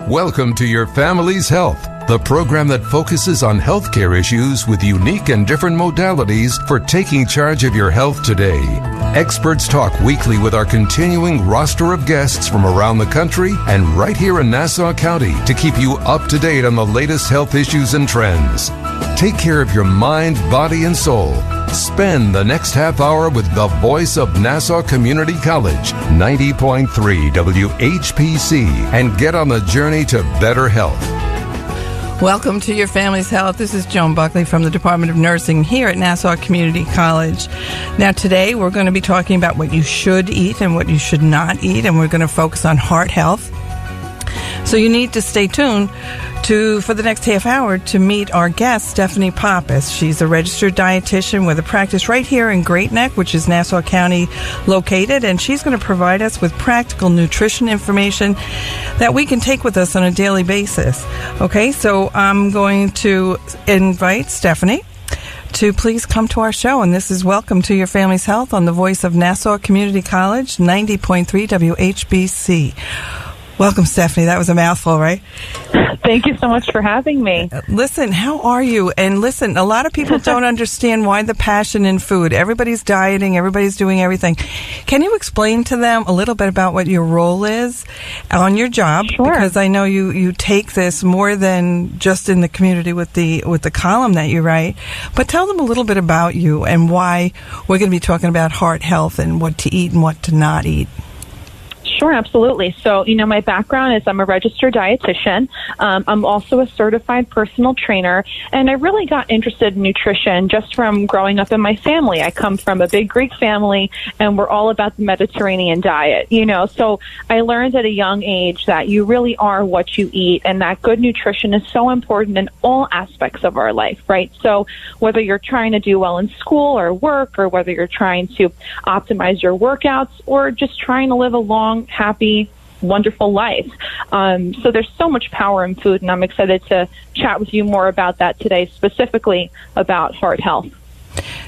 Welcome to Your Family's Health, the program that focuses on healthcare issues with unique and different modalities for taking charge of your health today. Experts talk weekly with our continuing roster of guests from around the country and right here in Nassau County to keep you up to date on the latest health issues and trends. Take care of your mind, body, and soul. Spend the next half hour with the voice of Nassau Community College, 90.3 WHPC, and get on the journey to better health. Welcome to Your Family's Health. This is Joan Buckley from the Department of Nursing here at Nassau Community College. Now today we're going to be talking about what you should eat and what you should not eat, and we're going to focus on heart health. So you need to stay tuned for the next half hour to meet our guest, Stefani Pappas. She's a registered dietitian with a practice right here in Great Neck, which is Nassau County located, and she's going to provide us with practical nutrition information that we can take with us on a daily basis. Okay, so I'm going to invite Stefani to please come to our show, and this is Welcome to Your Family's Health on the voice of Nassau Community College, 90.3 WHPC. Welcome, Stefani. That was a mouthful, right? Thank you so much for having me. Listen, how are you? And listen, a lot of people don't understand why the passion in food. Everybody's dieting. Everybody's doing everything. Can you explain to them a little bit about what your role is on your job? Sure. Because I know you take this more than just in the community with the column that you write. But tell them a little bit about you and why we're going to be talking about heart health and what to eat and what to not eat. Sure, absolutely. So, my background is I'm a registered dietitian. I'm also a certified personal trainer, and I really got interested in nutrition just from growing up in my family. I come from a big Greek family, and we're all about the Mediterranean diet, So I learned at a young age that you really are what you eat, and that good nutrition is so important in all aspects of our life, right? So whether you're trying to do well in school or work, or whether you're trying to optimize your workouts, or just trying to live a long, happy, wonderful life. So there's so much power in food, and I'm excited to chat with you more about that today, specifically about heart health.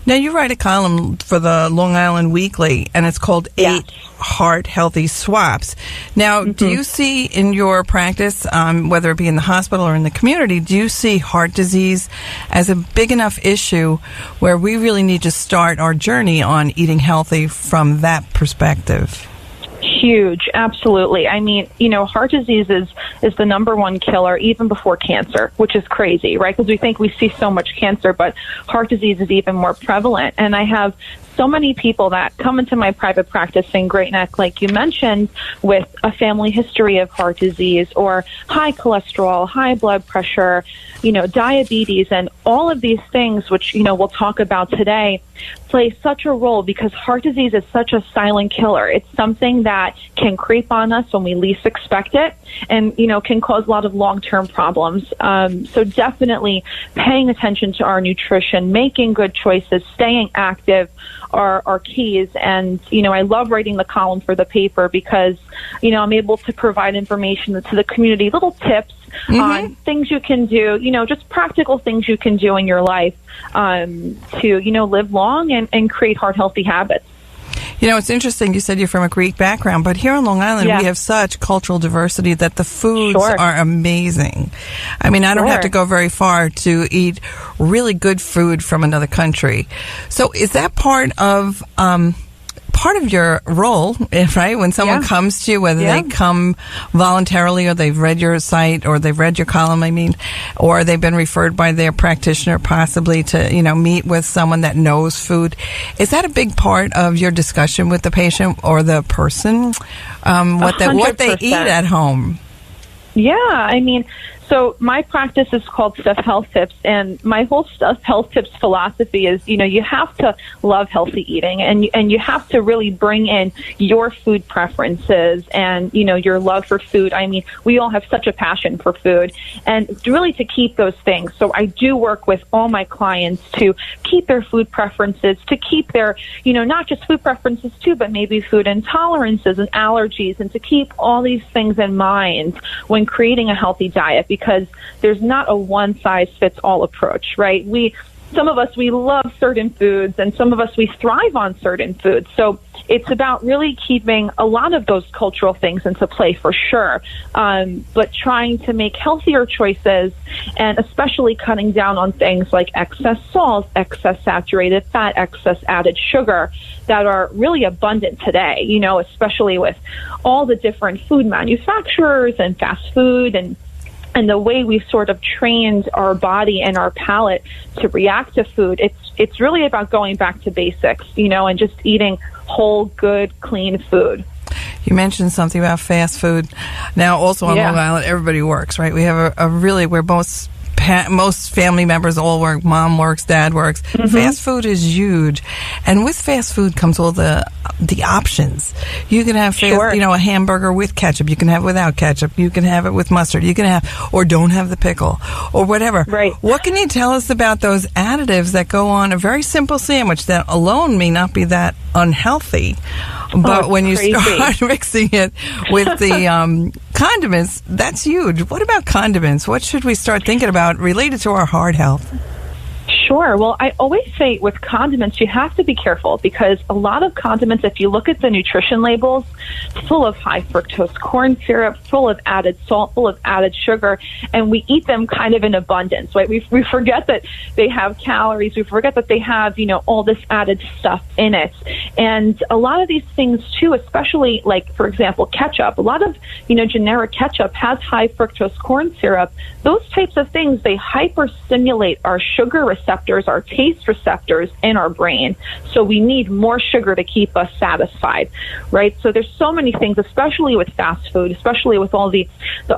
Now, you write a column for the Long Island Weekly, and it's called 8 Heart Healthy Swaps. Now, do you see in your practice, whether it be in the hospital or in the community, do you see heart disease as a big enough issue where we really need to start our journey on eating healthy from that perspective? Huge, absolutely. I mean, heart disease is the number one killer even before cancer, which is crazy, right? Because we think we see so much cancer, but heart disease is even more prevalent. And I have so many people that come into my private practice in Great Neck, like you mentioned, with a family history of heart disease or high cholesterol, high blood pressure, diabetes, and all of these things, which, we'll talk about today, play such a role because heart disease is such a silent killer. It's something that can creep on us when we least expect it and, can cause a lot of long-term problems. So definitely paying attention to our nutrition, making good choices, staying active are keys. And, I love writing the column for the paper because, I'm able to provide information to the community, little tips on things you can do, just practical things you can do in your life to, live long and create heart-healthy habits. It's interesting. You said you're from a Greek background, but here on Long Island, we have such cultural diversity that the foods are amazing. I mean, I don't have to go very far to eat really good food from another country. So is that part of your role, right? When someone comes to you, whether they come voluntarily or they've read your site or they've read your column, or they've been referred by their practitioner possibly to, meet with someone that knows food. Is that a big part of your discussion with the patient or the person? What they eat at home? Yeah, so my practice is called Steph Health Tips, and my whole Steph Health Tips philosophy is, you have to love healthy eating, and you have to really bring in your food preferences and, your love for food. We all have such a passion for food, and really to keep those things. So I do work with all my clients to keep their food preferences, to keep their, not just food preferences too, but maybe food intolerances and allergies, and to keep all these things in mind when creating a healthy diet, because there's not a one-size-fits-all approach, right? Some of us, we love certain foods, and some of us, we thrive on certain foods. So it's about really keeping a lot of those cultural things into play for sure, but trying to make healthier choices, and especially cutting down on things like excess salt, excess saturated fat, excess added sugar that are really abundant today, especially with all the different food manufacturers and fast food and the way we've sort of trained our body and our palate to react to food. It's really about going back to basics, and just eating whole, good, clean food. You mentioned something about fast food. Now, also on Long Island, everybody works, right? We have where most family members all work. Mom works, dad works. Mm-hmm. Fast food is huge, and with fast food comes all the options. You can have a hamburger with ketchup. You can have it without ketchup. You can have it with mustard. You can have, or don't have the pickle, or whatever. Right. What can you tell us about those additives that go on a very simple sandwich that alone may not be that unhealthy, but when you start mixing it with the condiments, that's huge. What about condiments? What should we start thinking about related to our heart health? Sure. Well, I always say with condiments, you have to be careful because a lot of condiments, if you look at the nutrition labels, full of high fructose corn syrup, full of added salt, full of added sugar, and we eat them kind of in abundance, right? We forget that they have calories. We forget that they have, all this added stuff in it. And a lot of these things too, especially like, for example, ketchup, a lot of, generic ketchup has high fructose corn syrup. Those types of things, they hyperstimulate our sugar receptors, our taste receptors in our brain. So we need more sugar to keep us satisfied, right? So there's so many things, especially with fast food, especially with all the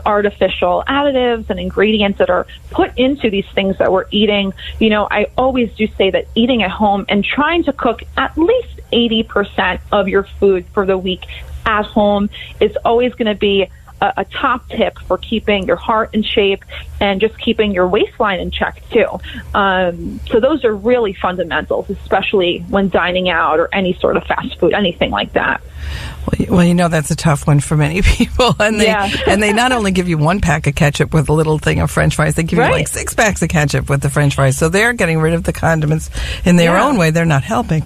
artificial additives and ingredients that are put into these things that we're eating. I always do say that eating at home and trying to cook at least 80% of your food for the week at home is always going to be a top tip for keeping your heart in shape and just keeping your waistline in check too. So those are really fundamentals, especially when dining out or any sort of fast food, anything like that. Well, that's a tough one for many people, and they not only give you one pack of ketchup with a little thing of French fries, they give you like 6 packs of ketchup with the French fries. So they're getting rid of the condiments in their own way. They're not helping.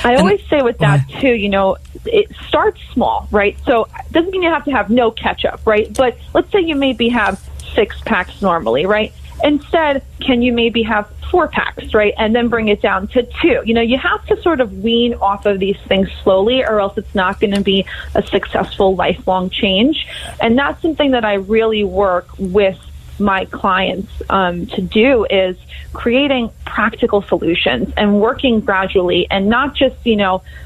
I always say with that too, it starts small, right? So it doesn't mean you have to have no ketchup, right? But let's say you maybe have 6 packs normally, right? Instead, can you maybe have 4 packs, right? And then bring it down to 2. You have to sort of wean off of these things slowly, or else it's not going to be a successful lifelong change. And that's something that I really work with my clients to do, is creating practical solutions and working gradually, and not just,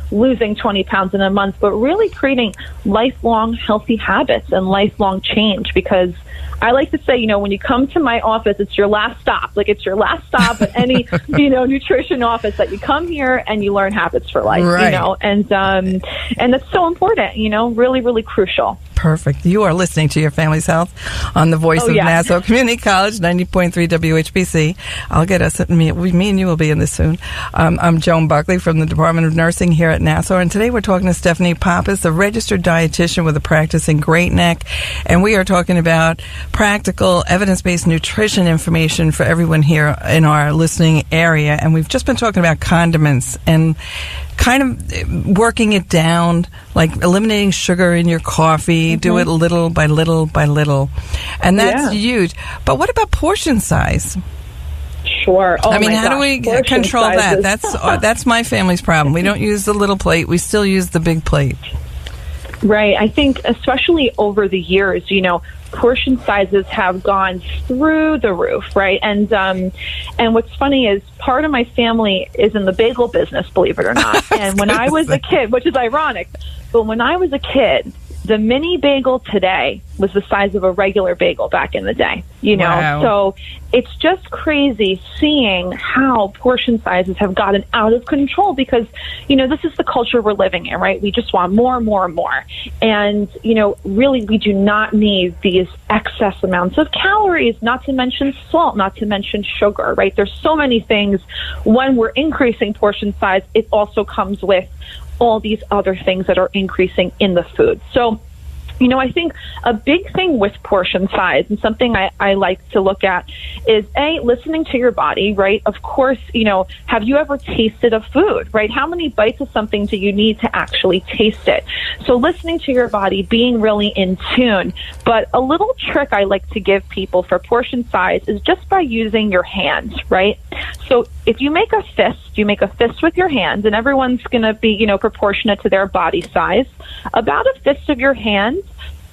losing 20 pounds in a month, but really creating lifelong healthy habits and lifelong change. Because I like to say, when you come to my office, it's your last stop. Like, it's your last stop at any, nutrition office, that you come here and you learn habits for life, and that's so important, really, really crucial. Perfect. You are listening to Your Family's Health on the voice of Nassau Community College, 90.3 WHPC. I'll get us, me and you will be in this soon. I'm Joan Buckley from the Department of Nursing here at Nassau, and today we're talking to Stefani Pappas, a registered dietitian with a practice in Great Neck, and we are talking about practical, evidence-based nutrition information for everyone here in our listening area. And we've just been talking about condiments and kind of working it down, like eliminating sugar in your coffee. Mm-hmm. Do it little by little by little. And that's huge. But what about portion size? Sure. Oh, how do we control that? That's my family's problem. We don't use the little plate. We still use the big plate. Right. I think especially over the years, portion sizes have gone through the roof, right? And what's funny is part of my family is in the bagel business, believe it or not. And when I was a kid, which is ironic, but when I was a kid, the mini bagel today was the size of a regular bagel back in the day, Wow. So it's just crazy seeing how portion sizes have gotten out of control because, this is the culture we're living in, right? We just want more and more and more. And, really we do not need these excess amounts of calories, not to mention salt, not to mention sugar, right? There's so many things. When we're increasing portion size, it also comes with all these other things that are increasing in the food. So, I think a big thing with portion size, and something I like to look at, is listening to your body, right? Of course, have you ever tasted a food, right? How many bites of something do you need to actually taste it? So listening to your body, being really in tune. But a little trick I like to give people for portion size is just by using your hands, right? So if you make a fist with your hands, and everyone's going to be, proportionate to their body size. About a fist of your hands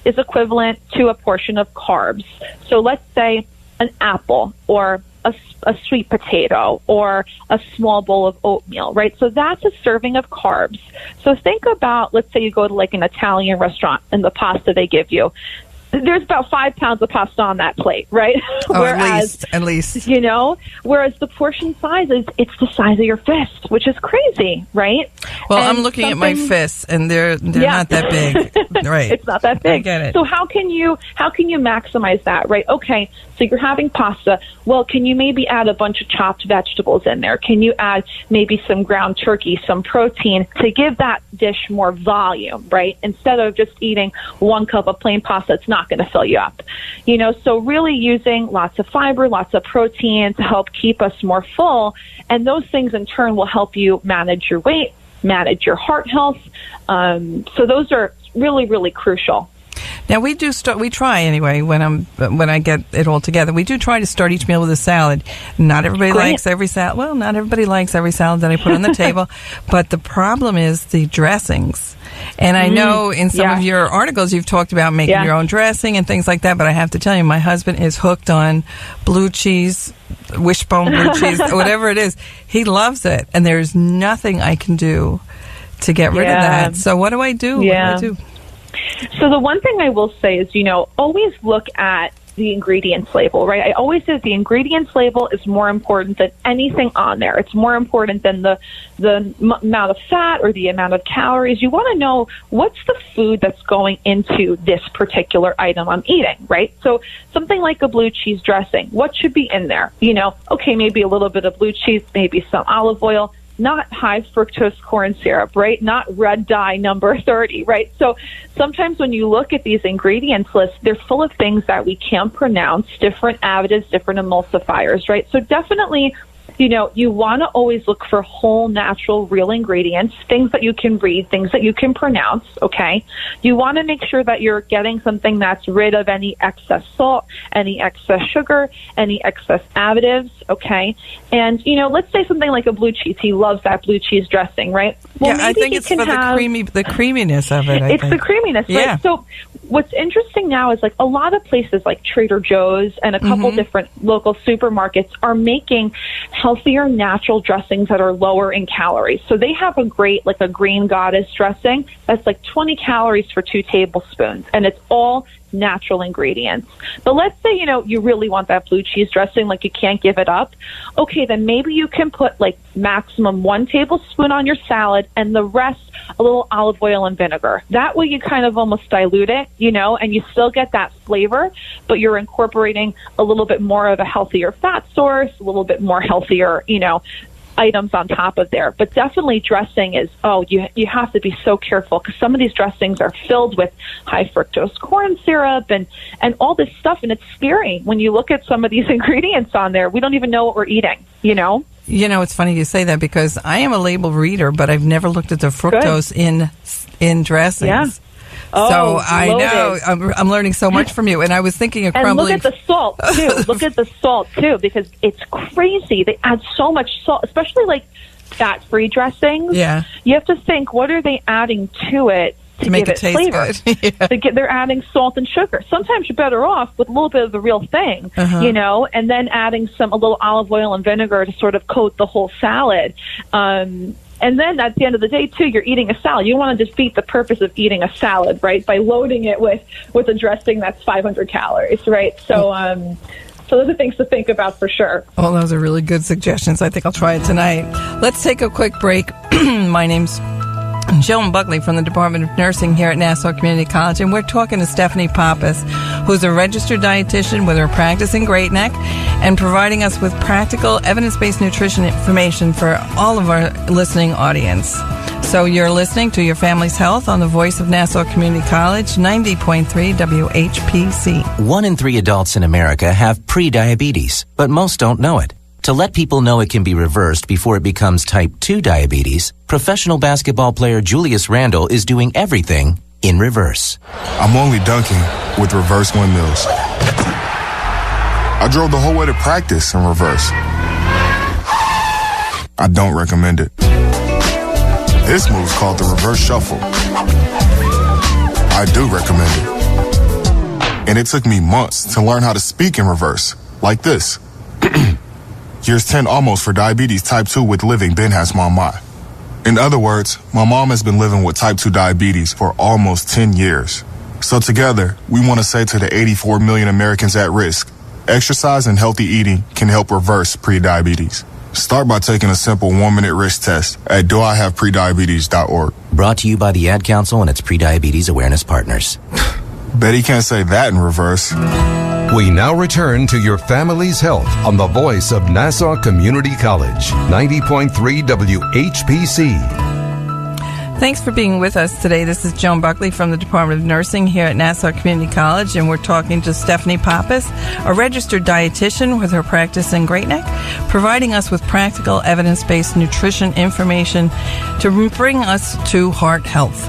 is equivalent to a portion of carbs. So let's say an apple or a sweet potato or a small bowl of oatmeal, right? So that's a serving of carbs. So think about, let's say you go to like an Italian restaurant and the pasta they give you. There's about 5 pounds of pasta on that plate, right? Oh, whereas, at least. Whereas the portion size it's the size of your fist, which is crazy, right? Well, I'm looking at my fists, and they're not that big, right? It's not that big. I get it. So how can you maximize that, right? Okay, so you're having pasta. Well, can you maybe add a bunch of chopped vegetables in there? Can you add maybe some ground turkey, some protein to give that dish more volume, right? Instead of just eating 1 cup of plain pasta, it's not going to fill you up. So really using lots of fiber, lots of protein to help keep us more full. And those things in turn will help you manage your weight, manage your heart health. So those are really, really crucial. Now we try anyway when I get it all together. We do try to start each meal with a salad. Not everybody likes every salad. Well, not everybody likes every salad that I put on the table, but the problem is the dressings. And I know in some of your articles you've talked about making your own dressing and things like that, but I have to tell you, my husband is hooked on blue cheese, wishbone blue cheese, whatever it is. He loves it, and there's nothing I can do to get rid of that. So what do I do? Yeah. What do I do? So the one thing I will say is, always look at the ingredients label, right? I always say the ingredients label is more important than anything on there. It's more important than the amount of fat or the amount of calories. You want to know what's the food that's going into this particular item I'm eating, right? So something like a blue cheese dressing, what should be in there? Okay, maybe a little bit of blue cheese, maybe some olive oil, not high fructose corn syrup, right? Not red dye number 30, right? So sometimes when you look at these ingredients lists, they're full of things that we can't pronounce, different additives, different emulsifiers, right? So definitely, you want to always look for whole, natural, real ingredients, things that you can read, things that you can pronounce, okay? You want to make sure that you're getting something that's rid of any excess salt, any excess sugar, any excess additives, okay? And, let's say something like a blue cheese. He loves that blue cheese dressing, right? Well, I think it's for the creaminess of it. It's the creaminess, right? So what's interesting now is like a lot of places like Trader Joe's and a couple different local supermarkets are making healthier natural dressings that are lower in calories. So they have a great, like a green goddess dressing that's like 20 calories for 2 tablespoons, and it's all natural ingredients. But let's say, you really want that blue cheese dressing, like you can't give it up. Okay, then maybe you can put like maximum 1 tablespoon on your salad and the rest a little olive oil and vinegar. That way you kind of almost dilute it, and you still get that flavor, but you're incorporating a little bit more of a healthier fat source, a little bit more healthier, items on top of there. But definitely dressing is, you have to be so careful because some of these dressings are filled with high fructose corn syrup and all this stuff, and it's scary when you look at some of these ingredients on there. We don't even know what we're eating, It's funny you say that because I am a label reader, but I've never looked at the fructose in dressings. Yeah. So I know I'm learning so much from you, and I was thinking of crumbling. And look at the salt too. Look at the salt too, because it's crazy. They add so much salt, especially like fat-free dressings. Yeah, you have to think, what are they adding to it to make give it taste flavor? Good. They're adding salt and sugar. Sometimes you're better off with a little bit of the real thing, and then adding a little olive oil and vinegar to sort of coat the whole salad. And then at the end of the day, too, you're eating a salad. You want to defeat the purpose of eating a salad, right, by loading it with a dressing that's 500 calories, right? So those are things to think about for sure. Oh, those are really good suggestions. I think I'll try it tonight. Let's take a quick break. My name's Joan Buckley from the Department of Nursing here at Nassau Community College, and we're talking to Stefani Pappas, who's a registered dietitian with her practice in Great Neck and providing us with practical, evidence-based nutrition information for all of our listening audience. So you're listening to Your Family's Health on the Voice of Nassau Community College, 90.3 WHPC. 1 in 3 adults in America have pre-diabetes, but most don't know it. To let people know it can be reversed before it becomes type 2 diabetes, professional basketball player Julius Randle is doing everything in reverse. I'm only dunking with reverse windmills. I drove the whole way to practice in reverse. I don't recommend it. This move's called the reverse shuffle. I do recommend it. And it took me months to learn how to speak in reverse, like this. Years 10 almost for diabetes type 2 with living Ben has mama. In other words, my mom has been living with type 2 diabetes for almost 10 years. So together, we want to say to the 84 million Americans at risk, exercise and healthy eating can help reverse pre-diabetes. Start by taking a simple 1-minute risk test at doihaveprediabetes.org. Brought to you by the Ad Council and its pre-diabetes awareness partners. Bet he can't say that in reverse. We now return to Your Family's Health on the Voice of Nassau Community College, 90.3 WHPC. Thanks for being with us today. This is Joan Buckley from the Department of Nursing here at Nassau Community College, and we're talking to Stefani Pappas, a registered dietitian with her practice in Great Neck, providing us with practical, evidence-based nutrition information to bring us to heart health.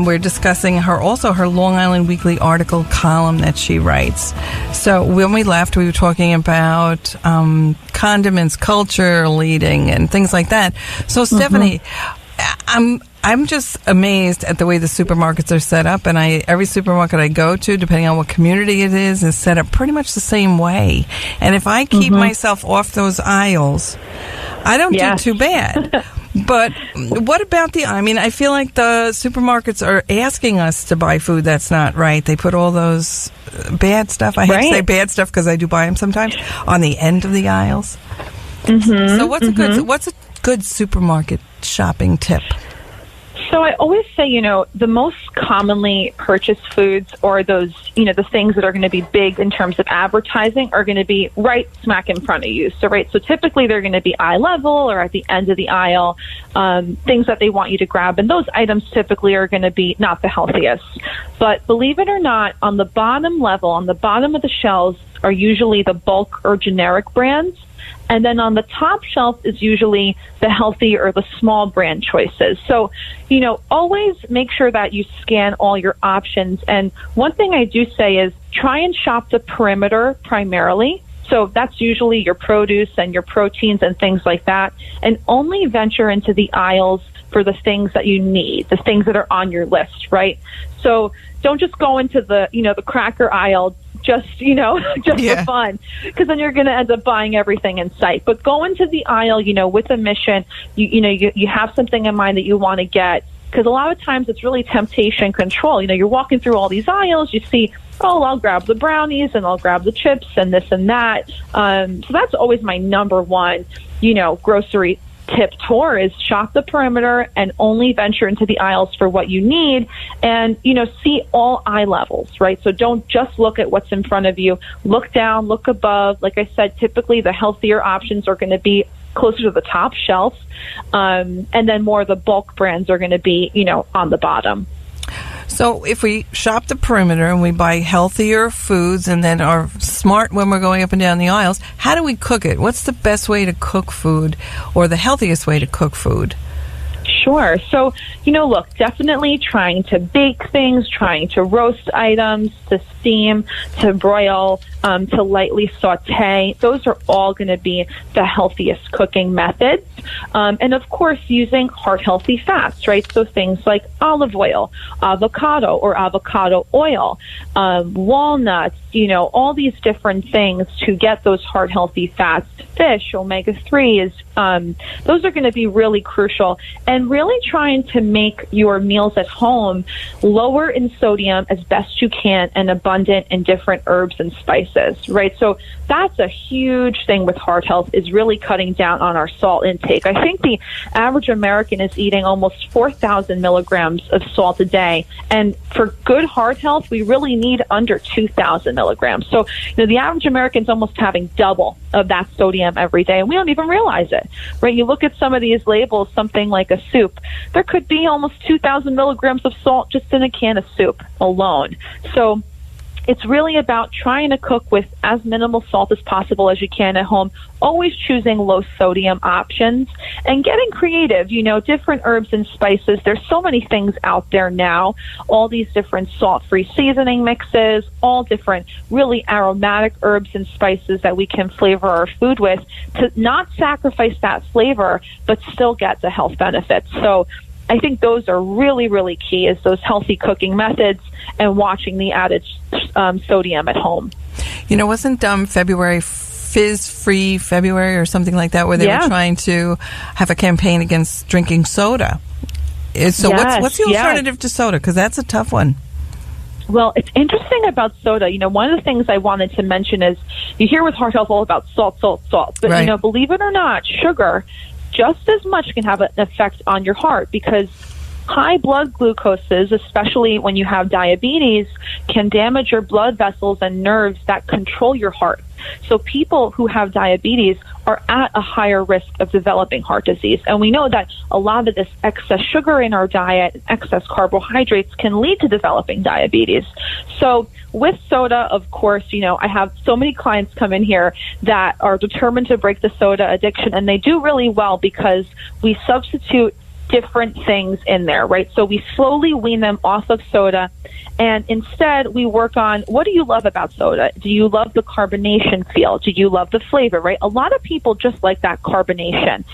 We're discussing her Long Island Weekly article column that she writes. So when we left, we were talking about condiments, cultural eating, and things like that. So Stephanie, I'm just amazed at the way the supermarkets are set up, and every supermarket I go to, depending on what community it is set up pretty much the same way. And if I keep myself off those aisles, I don't do too bad. But what about I feel like the supermarkets are asking us to buy food that's not right. They put all those bad stuff, I hate to say bad stuff because I do buy them sometimes, on the end of the aisles. So what's a good supermarket shopping tip? So I always say, the most commonly purchased foods, or those, the things that are going to be big in terms of advertising, are going to be right smack in front of you. So typically they're going to be eye level or at the end of the aisle, things that they want you to grab. And those items typically are going to be not the healthiest. But believe it or not, on the bottom level, on the bottom of the shelves, are usually the bulk or generic brands. And then on the top shelf is usually the healthy or the small brand choices. So, always make sure that you scan all your options. And one thing I do say is try and shop the perimeter primarily. So that's usually your produce and your proteins and things like that. And only venture into the aisles for the things that you need, the things that are on your list, right? So don't just go into the cracker aisle just for fun, because then you're going to end up buying everything in sight. But go into the aisle, with a mission. You have something in mind that you want to get, because a lot of times it's really temptation control. You're walking through all these aisles, you see, I'll grab the brownies and I'll grab the chips and this and that. So that's always my number one, grocery tip tour is shop the perimeter and only venture into the aisles for what you need, and see all eye levels, right? So don't just look at what's in front of you. Look down, look above. Like I said, typically the healthier options are going to be closer to the top shelf, and then more of the bulk brands are going to be on the bottom. So if we shop the perimeter and we buy healthier foods and then are smart when we're going up and down the aisles, how do we cook it? What's the best way to cook food, or the healthiest way to cook food? Sure. So, look, definitely trying to bake things, trying to roast items, to steam, to broil, to lightly saute. Those are all going to be the healthiest cooking methods. And of course, using heart-healthy fats, right? So things like olive oil, avocado or avocado oil, walnuts, all these different things to get those heart-healthy fats. Fish, omega-3s, those are going to be really crucial. And really trying to make your meals at home lower in sodium as best you can and abundant in different herbs and spices, right? So that's a huge thing with heart health, is really cutting down on our salt intake. I think the average American is eating almost 4,000 milligrams of salt a day. And for good heart health, we really need under 2,000 milligrams. So, the average American is almost having double of that sodium every day, and we don't even realize it. it, right? You look at some of these labels, something like a soup, there could be almost 2,000 milligrams of salt just in a can of soup alone. So it's really about trying to cook with as minimal salt as possible as you can at home, always choosing low sodium options and getting creative, different herbs and spices. There's so many things out there now, all these different salt-free seasoning mixes, all different really aromatic herbs and spices that we can flavor our food with to not sacrifice that flavor, but still get the health benefits. So I think those are really, really key, is those healthy cooking methods and watching the added sodium at home. Wasn't February Fizz-Free February or something like that, where they were trying to have a campaign against drinking soda? So what's the alternative to soda? Because that's a tough one. Well, it's interesting about soda. One of the things I wanted to mention is you hear with heart health all about salt. But, right. Believe it or not, sugar just as much can have an effect on your heart, because high blood glucoses, especially when you have diabetes, can damage your blood vessels and nerves that control your heart. So people who have diabetes are at a higher risk of developing heart disease. And we know that a lot of this excess sugar in our diet, excess carbohydrates, can lead to developing diabetes. So with soda, of course, I have so many clients come in here that are determined to break the soda addiction, and they do really well because we substitute different things in there, right? So we slowly wean them off of soda, and instead we work on, what do you love about soda? Do you love the carbonation feel? Do you love the flavor, right? A lot of people just like that carbonation,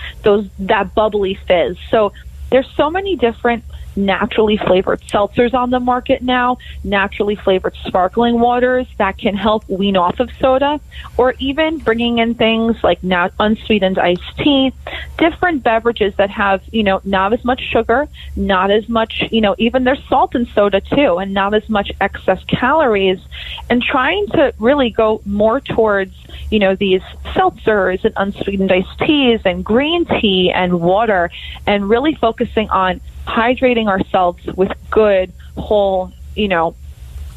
that bubbly fizz. So there's so many different naturally flavored seltzers on the market now, naturally flavored sparkling waters that can help wean off of soda, or even bringing in things like now unsweetened iced tea, different beverages that have, not as much sugar, not as much, even there's salt in soda too, and not as much excess calories, and trying to really go more towards, these seltzers and unsweetened iced teas and green tea and water, and really focusing on hydrating ourselves with good, whole,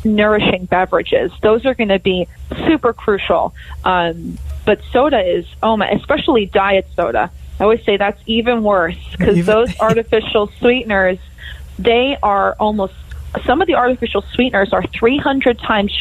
nourishing beverages. Those are going to be super crucial. But soda is, especially diet soda. I always say that's even worse, because those artificial sweeteners, they are some of the artificial sweeteners are 300 times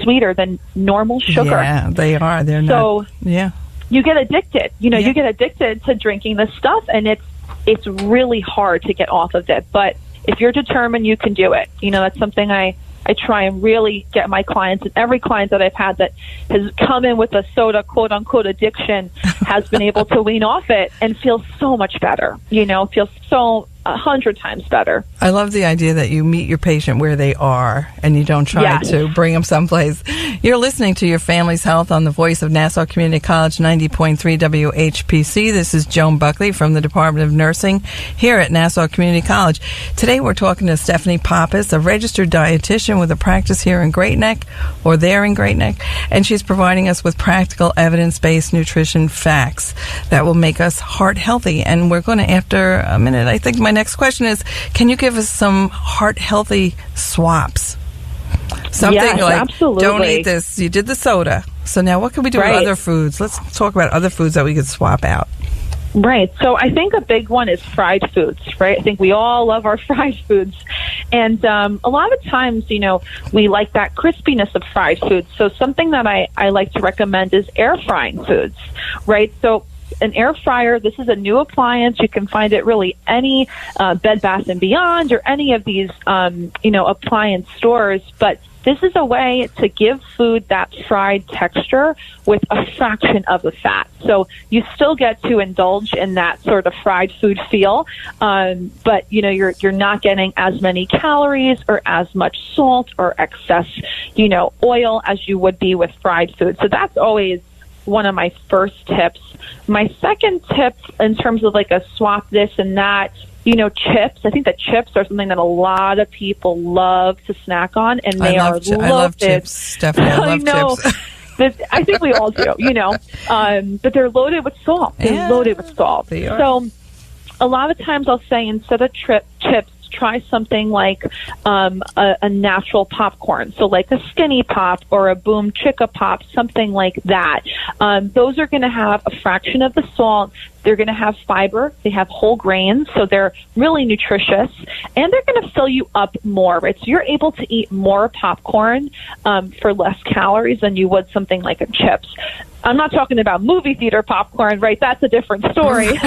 sweeter than normal sugar. Yeah, they are. They're not. So you get addicted. You get addicted to drinking this stuff, and it's really hard to get off of it. But if you're determined, you can do it. That's something I try and really get my clients, and every client that I've had that has come in with a soda, quote unquote, addiction has been able to wean off it and feel so much better, feels so 100 times better. I love the idea that you meet your patient where they are and you don't try to bring them someplace. You're listening to Your Family's Health on the voice of Nassau Community College 90.3 WHPC. This is Joan Buckley from the Department of Nursing here at Nassau Community College. Today we're talking to Stefani Pappas, a registered dietitian with a practice here in Great Neck, or there in Great Neck, and she's providing us with practical evidence-based nutrition facts that will make us heart healthy. And we're going to, after a minute, I think my next question is, can you give us some heart healthy swaps? Something like, absolutely. Don't eat this. You did the soda. So now what can we do with other foods? Let's talk about other foods that we could swap out. Right. So I think a big one is fried foods, right? I think we all love our fried foods. And a lot of times, we like that crispiness of fried foods. So something that I like to recommend is air frying foods, right? So an air fryer, this is a new appliance. You can find it really any Bed Bath & Beyond or any of these, appliance stores. But this is a way to give food that fried texture with a fraction of the fat. So you still get to indulge in that sort of fried food feel, but you're not getting as many calories or as much salt or excess, oil as you would be with fried food. So that's always one of my first tips. My second tip, in terms of like a swap this and that, chips. I think that chips are something that a lot of people love to snack on, and they are loaded. I love chips, Stephanie. I love chips. I think we all do, but they're loaded with salt. They're loaded with salt. They are. So a lot of times I'll say, instead of chips, try something like a natural popcorn. So like a Skinny Pop or a Boom Chicka Pop, something like that. Those are going to have a fraction of the salt. They're going to have fiber. They have whole grains, so they're really nutritious, and they're going to fill you up more, right? So you're able to eat more popcorn for less calories than you would something like a chips. I'm not talking about movie theater popcorn, right? That's a different story.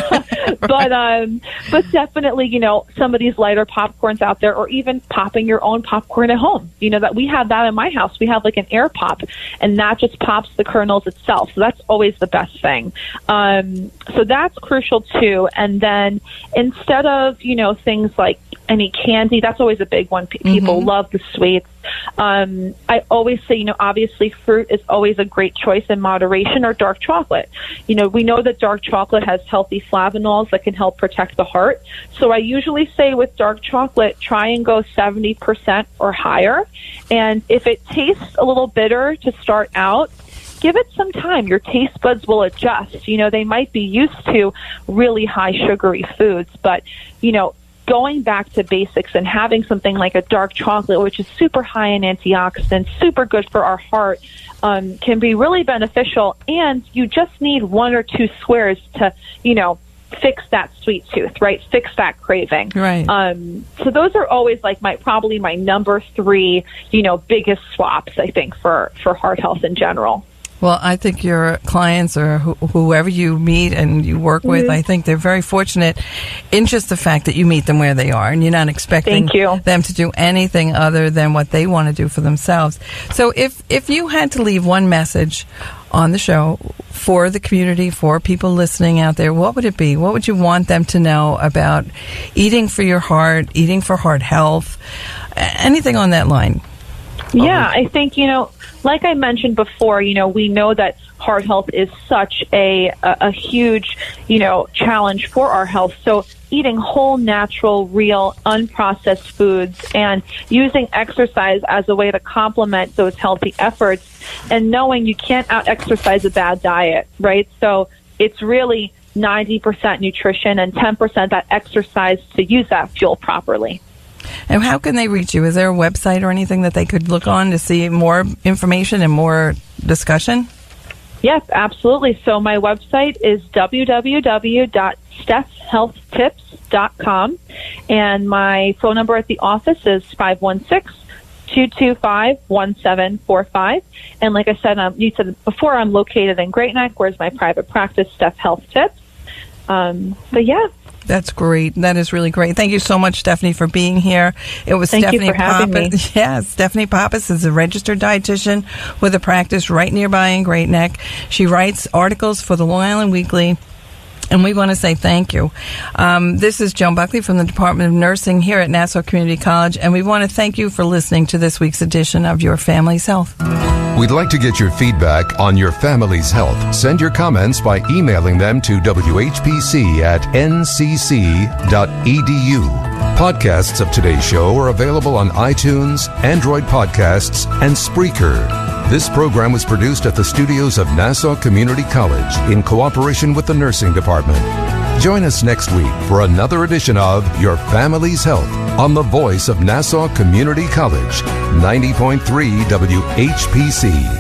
But definitely, you know, some of these lighter popcorns out there, or even popping your own popcorn at home. You know, that we have that in my house. We have like an air pop, and that just pops the kernels itself. So that's always the best thing. So that's crucial too. And then instead of, you know, things like any candy, that's always a big one. People love the sweets. I always say, you know, obviously fruit is always a great choice in moderation, or dark chocolate. You know, we know that dark chocolate has healthy flavonols that can help protect the heart. So I usually say with dark chocolate, try and go 70% or higher. And if it tastes a little bitter to start out, give it some time. Your taste buds will adjust. You know, they might be used to really high sugary foods, but, you know, going back to basics and having something like a dark chocolate, which is super high in antioxidants, super good for our heart, can be really beneficial. And you just need 1 or 2 squares to, you know, fix that sweet tooth, right? Fix that craving. Right. So those are always like probably my number 3, you know, biggest swaps, I think, for heart health in general. Well, I think your clients or whoever you meet and you work with, I think they're very fortunate in just the fact that you meet them where they are and you're not expecting them to do anything other than what they want to do for themselves. So if you had to leave one message on the show for the community, for people listening out there, what would it be? What would you want them to know about eating for your heart, eating for heart health, anything on that line? Yeah, I think, you know, like I mentioned before, you know, we know that heart health is such a huge, you know, challenge for our health. So eating whole, natural, real, unprocessed foods and using exercise as a way to complement those healthy efforts, and knowing you can't out-exercise a bad diet, right? So it's really 90% nutrition and 10% that exercise to use that fuel properly. And how can they reach you? Is there a website or anything that they could look on to see more information and more discussion? Yes, absolutely. So my website is www.stefhealthtips.com, and my phone number at the office is 516-225-1745. And like I said, you said before, I'm located in Great Neck, where's my private practice, Steph Health Tips. But yeah. That's great. That is really great. Thank you so much, Stephanie, for being here. It was Thank Stefani you for having me. Yes, Stefani Pappas is a registered dietitian with a practice right nearby in Great Neck. She writes articles for the Long Island Weekly, and we want to say thank you. This is Joan Buckley from the Department of Nursing here at Nassau Community College, and we want to thank you for listening to this week's edition of Your Family's Health. We'd like to get your feedback on your family's health. Send your comments by emailing them to whpc@ncc.edu. Podcasts of today's show are available on iTunes, Android Podcasts, and Spreaker. This program was produced at the studios of Nassau Community College in cooperation with the Nursing Department. Join us next week for another edition of Your Family's Health on the voice of Nassau Community College, 90.3 WHPC.